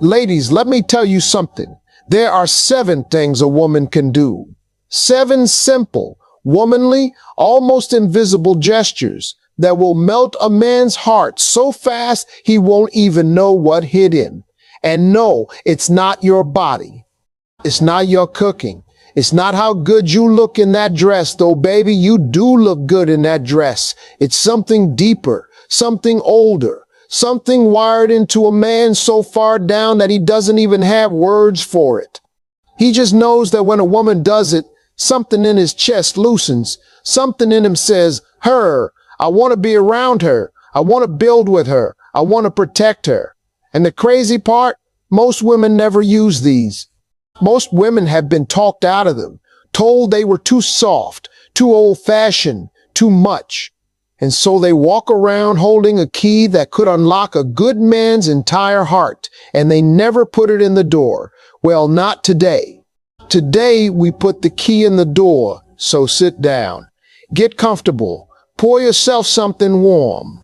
Ladies, let me tell you something. There are 7 things a woman can do. 7 simple, womanly, almost invisible gestures that will melt a man's heart so fast he won't even know what hit him. And no, it's not your body. It's not your cooking. It's not how good you look in that dress, though, baby, you do look good in that dress. It's something deeper, something older, something wired into a man so far down that he doesn't even have words for it. He just knows that when a woman does it, something in his chest loosens. Something in him says, her, I want to be around her. I want to build with her. I want to protect her. And the crazy part, most women never use these. Most women have been talked out of them, told they were too soft, too old-fashioned, too much. And so they walk around holding a key that could unlock a good man's entire heart, and they never put it in the door. Well, not today. Today, we put the key in the door, so sit down. Get comfortable. Pour yourself something warm.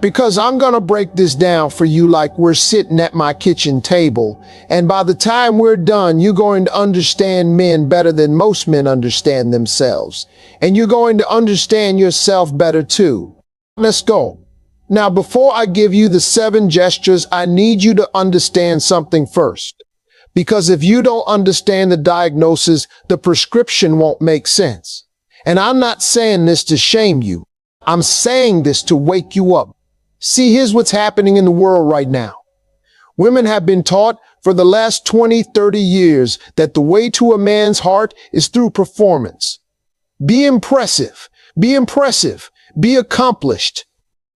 Because I'm gonna break this down for you like we're sitting at my kitchen table, and by the time we're done, you're going to understand men better than most men understand themselves. And you're going to understand yourself better too. Let's go. Now, before I give you the 7 gestures, I need you to understand something first. Because if you don't understand the diagnosis, the prescription won't make sense. And I'm not saying this to shame you. I'm saying this to wake you up. See, here's what's happening in the world right now. Women have been taught for the last 20, 30 years that the way to a man's heart is through performance. Be impressive. Be impressive. Be accomplished.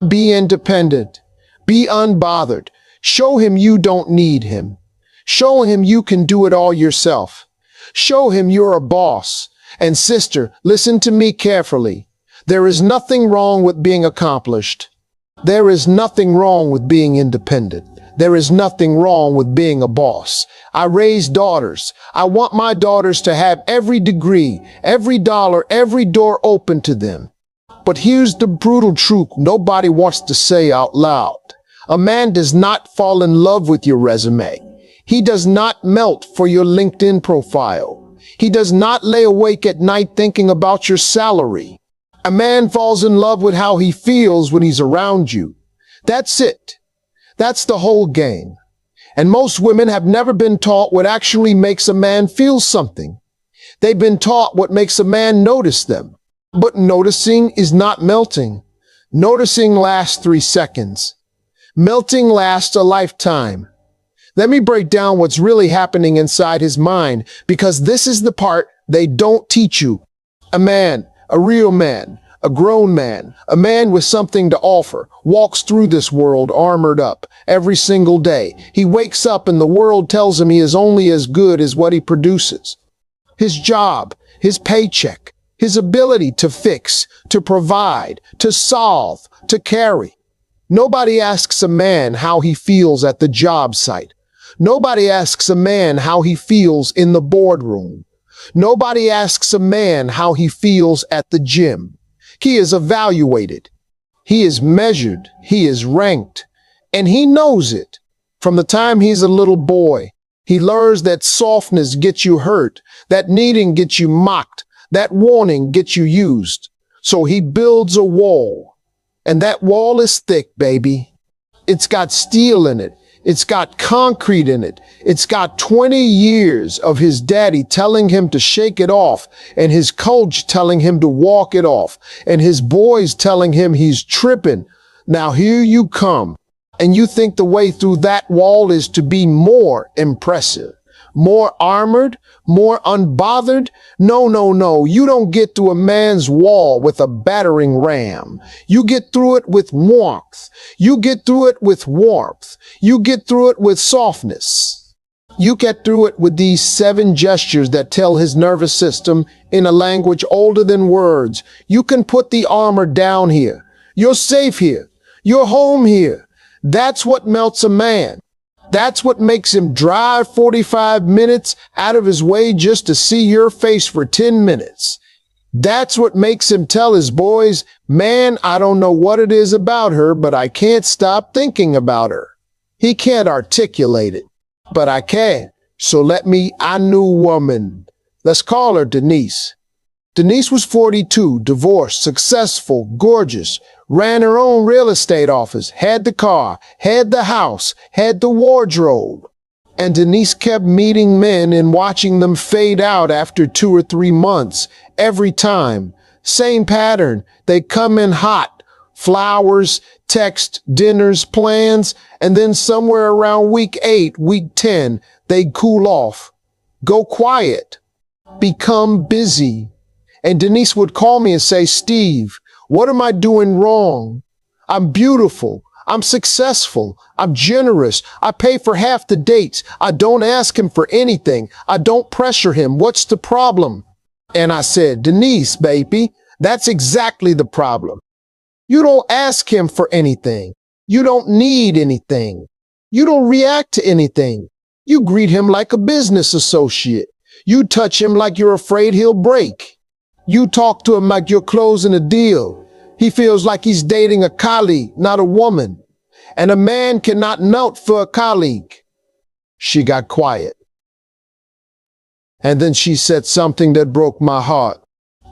Be independent. Be unbothered. Show him you don't need him. Show him you can do it all yourself. Show him you're a boss. And sister, listen to me carefully. There is nothing wrong with being accomplished. There is nothing wrong with being independent. There is nothing wrong with being a boss. I raise daughters. I want my daughters to have every degree, every dollar, every door open to them. But here's the brutal truth nobody wants to say out loud. A man does not fall in love with your resume. He does not melt for your LinkedIn profile. He does not lay awake at night thinking about your salary. A man falls in love with how he feels when he's around you. That's it. That's the whole game. And most women have never been taught what actually makes a man feel something. They've been taught what makes a man notice them. But noticing is not melting. Noticing lasts 3 seconds. Melting lasts a lifetime. Let me break down what's really happening inside his mind, because this is the part they don't teach you. A man, a real man, a grown man, a man with something to offer, walks through this world armored up every single day. He wakes up and the world tells him he is only as good as what he produces. His job, his paycheck, his ability to fix, to provide, to solve, to carry. Nobody asks a man how he feels at the job site. Nobody asks a man how he feels in the boardroom. Nobody asks a man how he feels at the gym. He is evaluated. He is measured. He is ranked. And he knows it. From the time he's a little boy, he learns that softness gets you hurt, that needing gets you mocked, that warning gets you used. So he builds a wall. And that wall is thick, baby. It's got steel in it. It's got concrete in it. It's got 20 years of his daddy telling him to shake it off, and his coach telling him to walk it off, and his boys telling him he's tripping. Now here you come, and you think the way through that wall is to be more impressive, more armored, more unbothered? No, no, no. You don't get through a man's wall with a battering ram. You get through it with warmth. You get through it with warmth. You get through it with softness. You get through it with these 7 gestures that tell his nervous system in a language older than words. You can put the armor down here. You're safe here. You're home here. That's what melts a man. That's what makes him drive 45 minutes out of his way just to see your face for 10 minutes. That's what makes him tell his boys, man, I don't know what it is about her, but I can't stop thinking about her. He can't articulate it, but I can't. So let me a new woman. Let's call her Denise. Denise was 42, divorced, successful, gorgeous, ran her own real estate office, had the car, had the house, had the wardrobe. And Denise kept meeting men and watching them fade out after 2 or 3 months. Every time. Same pattern. They come in hot. Flowers, text, dinners, plans, and then somewhere around week 8, week 10, they cool off. Go quiet. Become busy. And Denise would call me and say, Steve, what am I doing wrong? I'm beautiful. I'm successful. I'm generous. I pay for half the dates. I don't ask him for anything. I don't pressure him. What's the problem? And I said, Denise, baby, that's exactly the problem. You don't ask him for anything. You don't need anything. You don't react to anything. You greet him like a business associate. You touch him like you're afraid he'll break. You talk to him like you're closing a deal. He feels like he's dating a colleague, not a woman. And a man cannot melt for a colleague. She got quiet. And then she said something that broke my heart.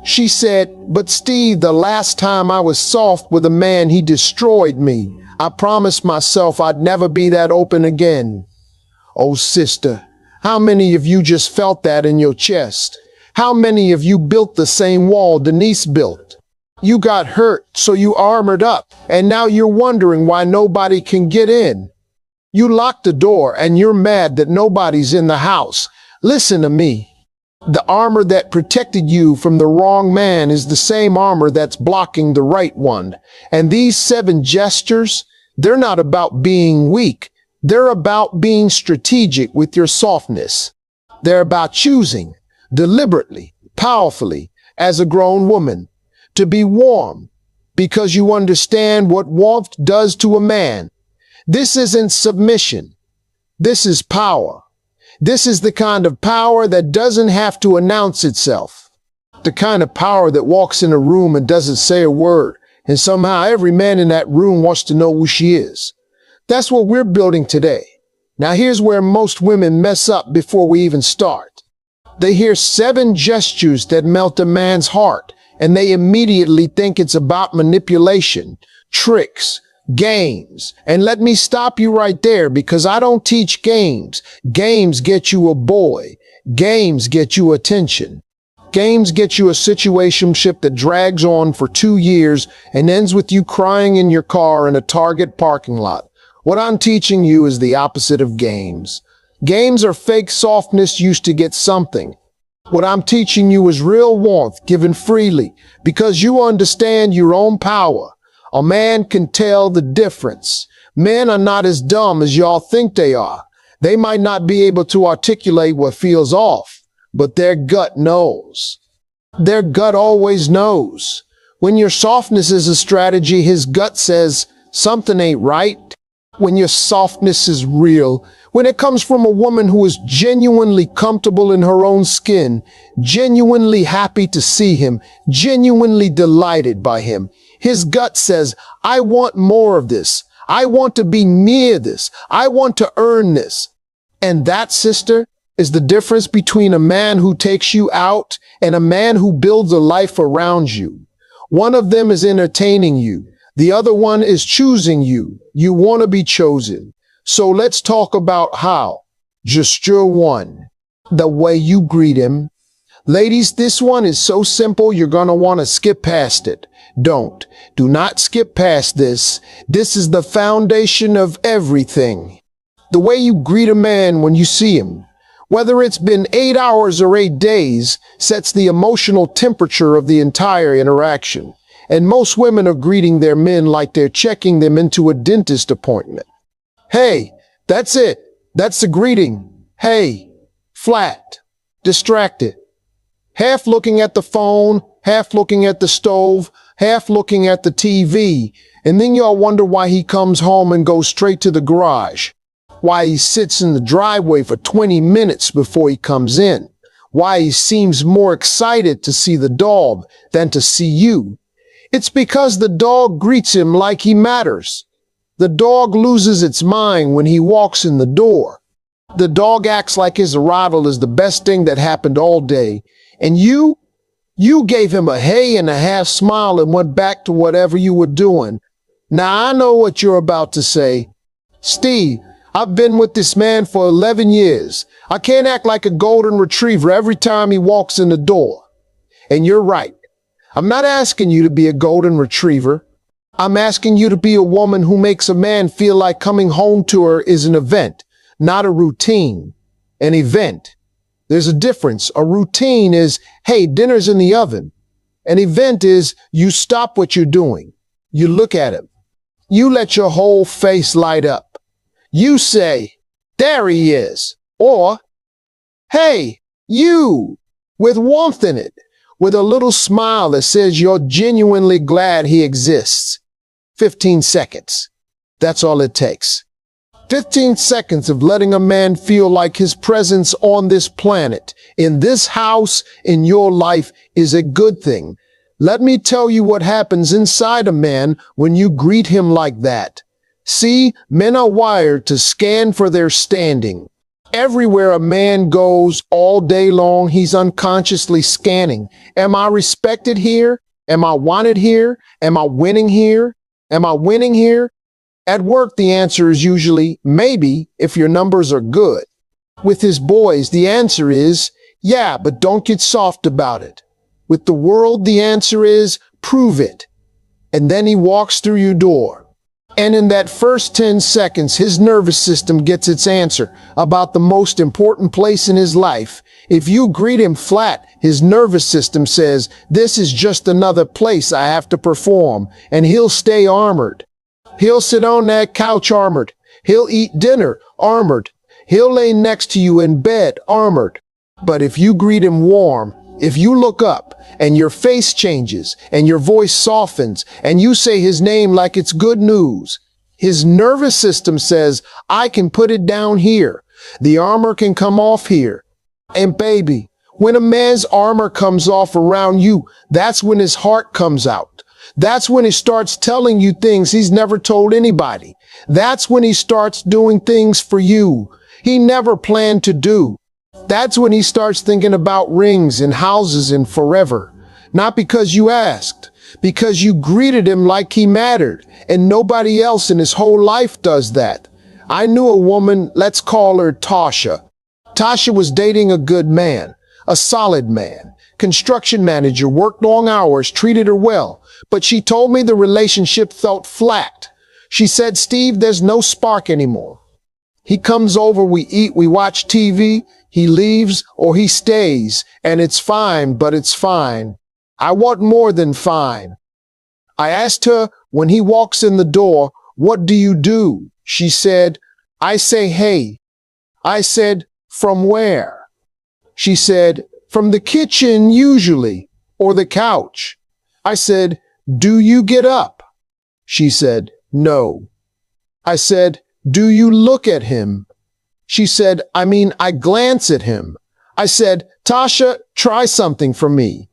She said, but Steve, the last time I was soft with a man, he destroyed me. I promised myself I'd never be that open again. Oh, sister, how many of you just felt that in your chest? How many of you built the same wall Denise built? You got hurt, so you armored up, and now you're wondering why nobody can get in. You locked the door, and you're mad that nobody's in the house. Listen to me. The armor that protected you from the wrong man is the same armor that's blocking the right one. And these 7 gestures, they're not about being weak. They're about being strategic with your softness. They're about choosing, deliberately, powerfully, as a grown woman, to be warm, because you understand what warmth does to a man. This isn't submission. This is power. This is the kind of power that doesn't have to announce itself. The kind of power that walks in a room and doesn't say a word, and somehow every man in that room wants to know who she is. That's what we're building today. Now here's where most women mess up before we even start. They hear 7 gestures that melt a man's heart, and they immediately think it's about manipulation, tricks, games. And let me stop you right there, because I don't teach games. Games get you a boy. Games get you attention. Games get you a situationship that drags on for 2 years and ends with you crying in your car in a Target parking lot. What I'm teaching you is the opposite of games. Games are fake softness used to get something. What I'm teaching you is real warmth given freely, because you understand your own power. A man can tell the difference. Men are not as dumb as y'all think they are. They might not be able to articulate what feels off, but their gut knows. Their gut always knows. When your softness is a strategy, his gut says something ain't right. When your softness is real, when it comes from a woman who is genuinely comfortable in her own skin, genuinely happy to see him, genuinely delighted by him, his gut says, I want more of this. I want to be near this. I want to earn this. And that, sister, is the difference between a man who takes you out and a man who builds a life around you. One of them is entertaining you. The other one is choosing you. You want to be chosen. So let's talk about how. Gesture 1. The way you greet him. Ladies, this one is so simple you're going to want to skip past it. Don't. Do not skip past this. This is the foundation of everything. The way you greet a man when you see him, whether it's been 8 hours or 8 days, sets the emotional temperature of the entire interaction. And most women are greeting their men like they're checking them into a dentist appointment. Hey, that's it. That's the greeting. Hey, flat, distracted, half looking at the phone, half looking at the stove, half looking at the TV. And then y'all wonder why he comes home and goes straight to the garage. Why he sits in the driveway for 20 minutes before he comes in. Why he seems more excited to see the dog than to see you. It's because the dog greets him like he matters. The dog loses its mind when he walks in the door. The dog acts like his arrival is the best thing that happened all day. And you gave him a hey and a half smile and went back to whatever you were doing. Now I know what you're about to say. Steve, I've been with this man for 11 years. I can't act like a golden retriever every time he walks in the door. And you're right. I'm not asking you to be a golden retriever. I'm asking you to be a woman who makes a man feel like coming home to her is an event, not a routine. An event. There's a difference. A routine is, hey, dinner's in the oven. An event is you stop what you're doing. You look at him. You let your whole face light up. You say, there he is. Or, hey, you, with warmth in it, with a little smile that says you're genuinely glad he exists. 15 seconds. That's all it takes. 15 seconds of letting a man feel like his presence on this planet, in this house, in your life is a good thing. Let me tell you what happens inside a man when you greet him like that. See, men are wired to scan for their standing. Everywhere a man goes all day long, he's unconsciously scanning. Am I respected here? Am I wanted here? Am I winning here? Am I winning here? At work, the answer is usually maybe if your numbers are good. With his boys, the answer is yeah, but don't get soft about it. With the world, the answer is prove it. And then he walks through your door. And in that first 10 seconds, his nervous system gets its answer about the most important place in his life. If you greet him flat, his nervous system says, this is just another place I have to perform, and he'll stay armored. He'll sit on that couch armored. He'll eat dinner armored. He'll lay next to you in bed armored. But if you greet him warm, if you look up and your face changes and your voice softens and you say his name like it's good news, his nervous system says, I can put it down here. The armor can come off here. And baby, when a man's armor comes off around you, that's when his heart comes out. That's when he starts telling you things he's never told anybody. That's when he starts doing things for you he never planned to do. That's when he starts thinking about rings and houses and forever. Not because you asked, because you greeted him like he mattered, and nobody else in his whole life does that. I knew a woman, let's call her Tasha. Tasha was dating a good man, a solid man, construction manager, worked long hours, treated her well, but she told me the relationship felt flat. She said, Steve, there's no spark anymore. He comes over, we eat, we watch TV, he leaves or he stays, and it's fine, but it's fine. I want more than fine. I asked her, when he walks in the door, what do you do? She said, I say, hey. I said, from where? She said, from the kitchen usually, or the couch. I said, do you get up? She said, no. I said, do you look at him? She said, I glance at him. I said, Tasha, try something for me.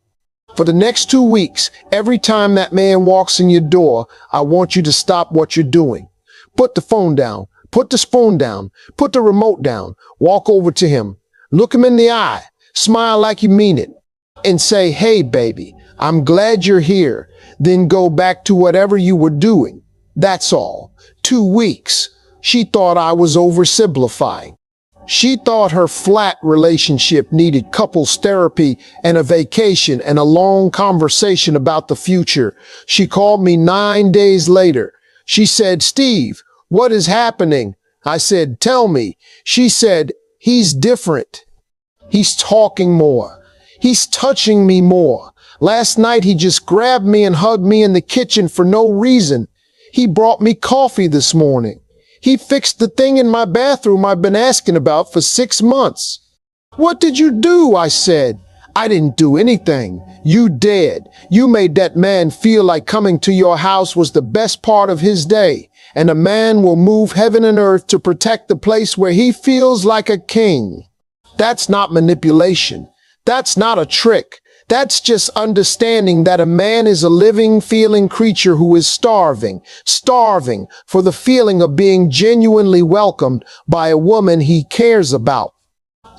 For the next 2 weeks, every time that man walks in your door, I want you to stop what you're doing. Put the phone down, put the spoon down, put the remote down, walk over to him, look him in the eye, smile like you mean it, and say, hey, baby, I'm glad you're here. Then go back to whatever you were doing. That's all. 2 weeks. She thought I was oversimplifying. She thought her flat relationship needed couples therapy and a vacation and a long conversation about the future. She called me 9 days later. She said, Steve, what is happening? I said, tell me. She said, he's different. He's talking more. He's touching me more. Last night he just grabbed me and hugged me in the kitchen for no reason. He brought me coffee this morning. He fixed the thing in my bathroom I've been asking about for 6 months. What did you do? I said. I didn't do anything. You did. You made that man feel like coming to your house was the best part of his day. And a man will move heaven and earth to protect the place where he feels like a king. That's not manipulation. That's not a trick. That's just understanding that a man is a living, feeling creature who is starving for the feeling of being genuinely welcomed by a woman he cares about.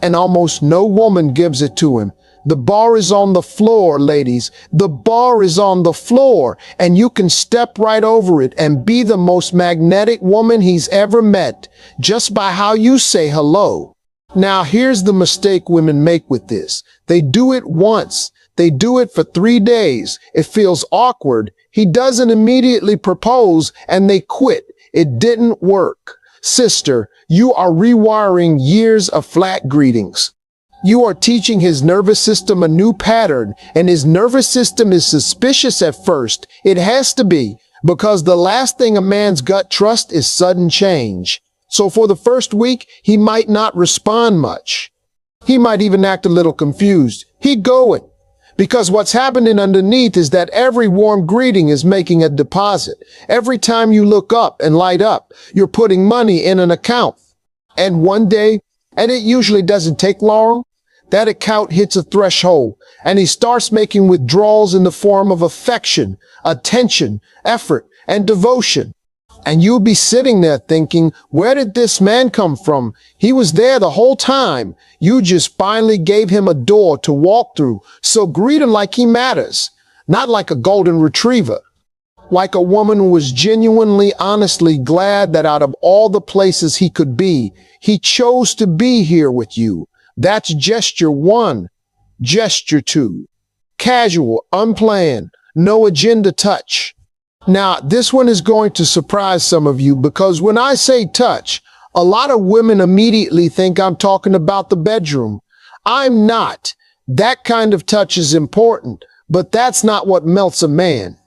And almost no woman gives it to him. The bar is on the floor, ladies. The bar is on the floor, and you can step right over it and be the most magnetic woman he's ever met just by how you say hello. Now, here's the mistake women make with this. They do it once. They do it for 3 days. It feels awkward. He doesn't immediately propose, and they quit. It didn't work. Sister, you are rewiring years of flat greetings. You are teaching his nervous system a new pattern, and his nervous system is suspicious at first. It has to be, because the last thing a man's gut trusts is sudden change. So for the first week, he might not respond much. He might even act a little confused. He'd go it. Because what's happening underneath is that every warm greeting is making a deposit. Every time you look up and light up, you're putting money in an account. And one day, and it usually doesn't take long, that account hits a threshold, and he starts making withdrawals in the form of affection, attention, effort, and devotion. And you'll be sitting there thinking, where did this man come from? He was there the whole time. You just finally gave him a door to walk through. So greet him like he matters, not like a golden retriever. Like a woman who was genuinely, honestly glad that out of all the places he could be, he chose to be here with you. That's gesture 1. Gesture 2. Casual, unplanned, no agenda touch. Now, this one is going to surprise some of you because when I say touch, a lot of women immediately think I'm talking about the bedroom. I'm not. That kind of touch is important, but that's not what melts a man.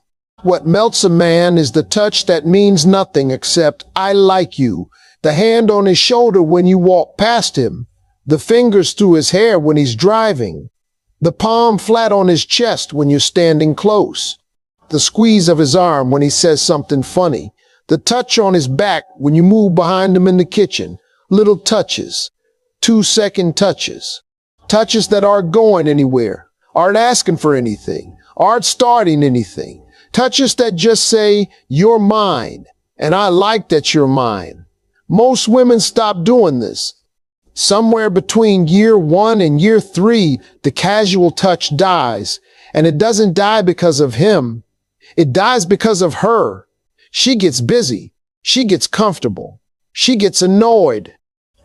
What melts a man is the touch that means nothing except I like you. The hand on his shoulder when you walk past him. The fingers through his hair when he's driving. The palm flat on his chest when you're standing close. The squeeze of his arm when he says something funny. The touch on his back when you move behind him in the kitchen. Little touches. 2-second touches. Touches that aren't going anywhere. Aren't asking for anything. Aren't starting anything. Touches that just say, you're mine. And I like that you're mine. Most women stop doing this. Somewhere between year 1 and year 3, the casual touch dies. And it doesn't die because of him. It dies because of her. She gets busy. She gets comfortable. She gets annoyed.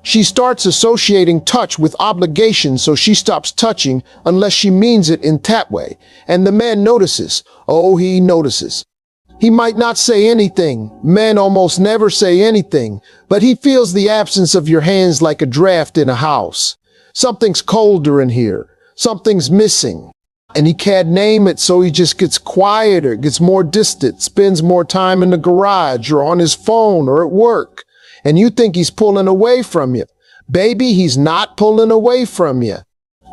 She starts associating touch with obligation, so she stops touching unless she means it in that way. And the man notices. Oh, he notices. He might not say anything. Men almost never say anything, but he feels the absence of your hands like a draft in a house. Something's colder in here. Something's missing. And he can't name it, so he just gets quieter, gets more distant, spends more time in the garage or on his phone or at work. And you think he's pulling away from you. Baby, he's not pulling away from you.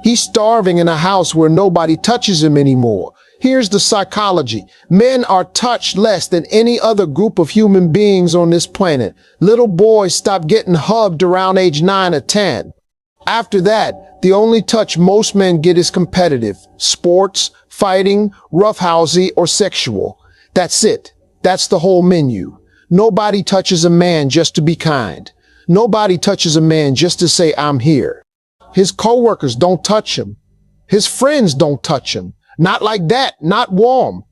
He's starving in a house where nobody touches him anymore. Here's the psychology. Men are touched less than any other group of human beings on this planet. Little boys stop getting hugged around age 9 or 10. After that, the only touch most men get is competitive. Sports, fighting, roughhousing, or sexual. That's it. That's the whole menu. Nobody touches a man just to be kind. Nobody touches a man just to say, I'm here. His coworkers don't touch him. His friends don't touch him. Not like that, not warm.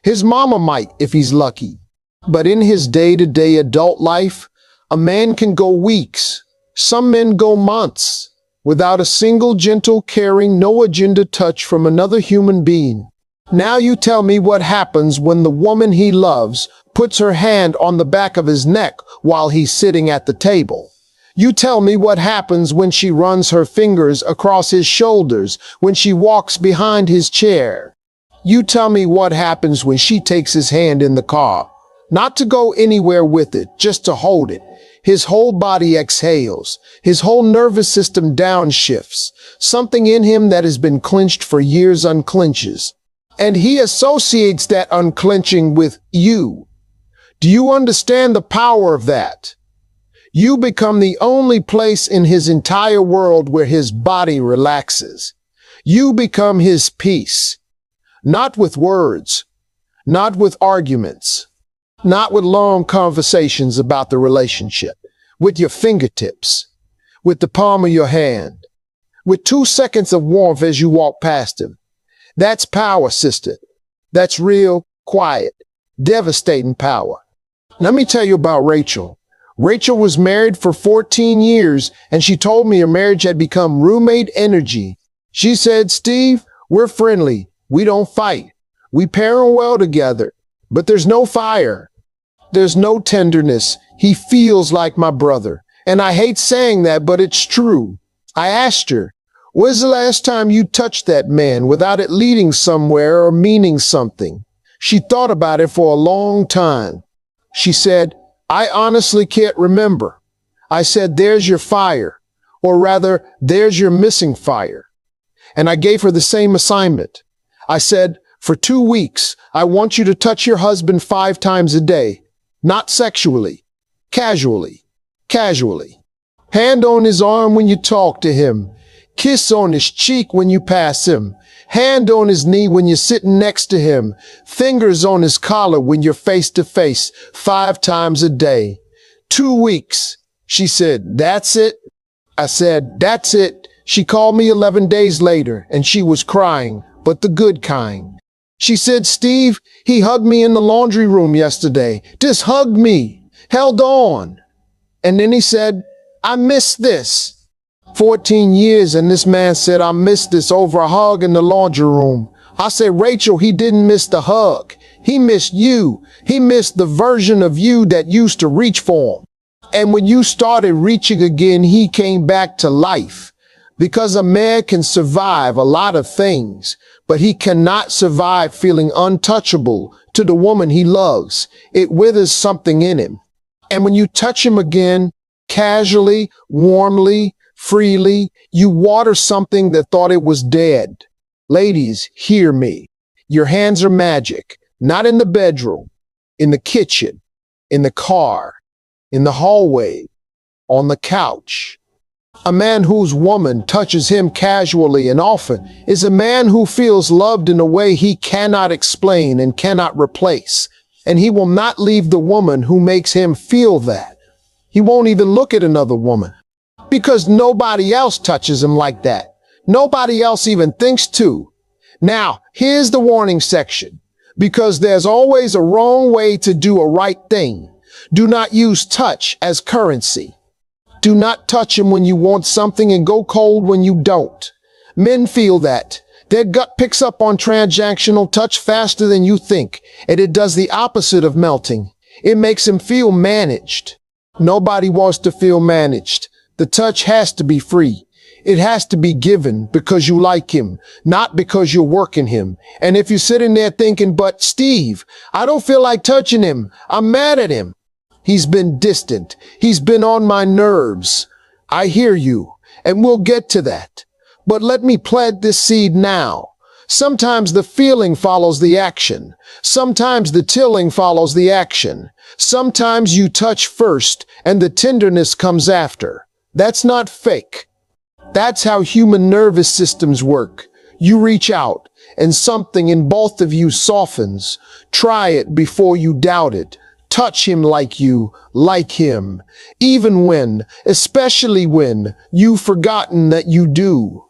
His mama might, if he's lucky. But in his day-to-day adult life, a man can go weeks. Some men go months without a single gentle, caring, no-agenda touch from another human being. Now you tell me what happens when the woman he loves puts her hand on the back of his neck while he's sitting at the table. You tell me what happens when she runs her fingers across his shoulders, when she walks behind his chair. You tell me what happens when she takes his hand in the car. Not to go anywhere with it, just to hold it. His whole body exhales. His whole nervous system downshifts. Something in him that has been clenched for years unclenches. And he associates that unclenching with you. Do you understand the power of that? You become the only place in his entire world where his body relaxes. You become his peace, not with words, not with arguments, not with long conversations about the relationship, with your fingertips, with the palm of your hand, with 2 seconds of warmth as you walk past him. That's power, sister. That's real, quiet, devastating power. Let me tell you about Rachel. Rachel was married for 14 years, and she told me her marriage had become roommate energy. She said, Steve, we're friendly. We don't fight. We parent well together, but there's no fire. There's no tenderness. He feels like my brother. And I hate saying that, but it's true. I asked her, when's the last time you touched that man without it leading somewhere or meaning something? She thought about it for a long time. She said, I honestly can't remember. I said, there's your fire, or rather, there's your missing fire. And I gave her the same assignment. I said, for 2 weeks, I want you to touch your husband 5 times a day, not sexually, casually. Hand on his arm when you talk to him. Kiss on his cheek when you pass him. Hand on his knee when you're sitting next to him. Fingers on his collar when you're face to face, 5 times a day. 2 weeks. She said, that's it? I said, that's it. She called me 11 days later and she was crying, but the good kind. She said, Steve, he hugged me in the laundry room yesterday. Just hugged me, held on. And then he said, I miss this. 14 years and this man said, I missed this over a hug in the laundry room. I said, Rachel, he didn't miss the hug. He missed you. He missed the version of you that used to reach for him. And when you started reaching again, he came back to life. Because a man can survive a lot of things, but he cannot survive feeling untouchable to the woman he loves. It withers something in him. And when you touch him again, casually, warmly, freely, you water something that thought it was dead. Ladies, hear me. Your hands are magic, not in the bedroom, in the kitchen, in the car, in the hallway, on the couch. A man whose woman touches him casually and often is a man who feels loved in a way he cannot explain and cannot replace. And he will not leave the woman who makes him feel that. He won't even look at another woman because nobody else touches him like that. Nobody else even thinks to. Now, here's the warning section, because there's always a wrong way to do a right thing. Do not use touch as currency. Do not touch him when you want something and go cold when you don't. Men feel that. Their gut picks up on transactional touch faster than you think, and it does the opposite of melting. It makes him feel managed. Nobody wants to feel managed. The touch has to be free. It has to be given because you like him, not because you're working him. And if you're sitting there thinking, but Steve, I don't feel like touching him. I'm mad at him. He's been distant. He's been on my nerves. I hear you, and we'll get to that. But let me plant this seed now. Sometimes the feeling follows the action. Sometimes the tilling follows the action. Sometimes you touch first and the tenderness comes after. That's not fake. That's how human nervous systems work. You reach out and something in both of you softens. Try it before you doubt it. Touch him like you like him, even when, especially when, you've forgotten that you do.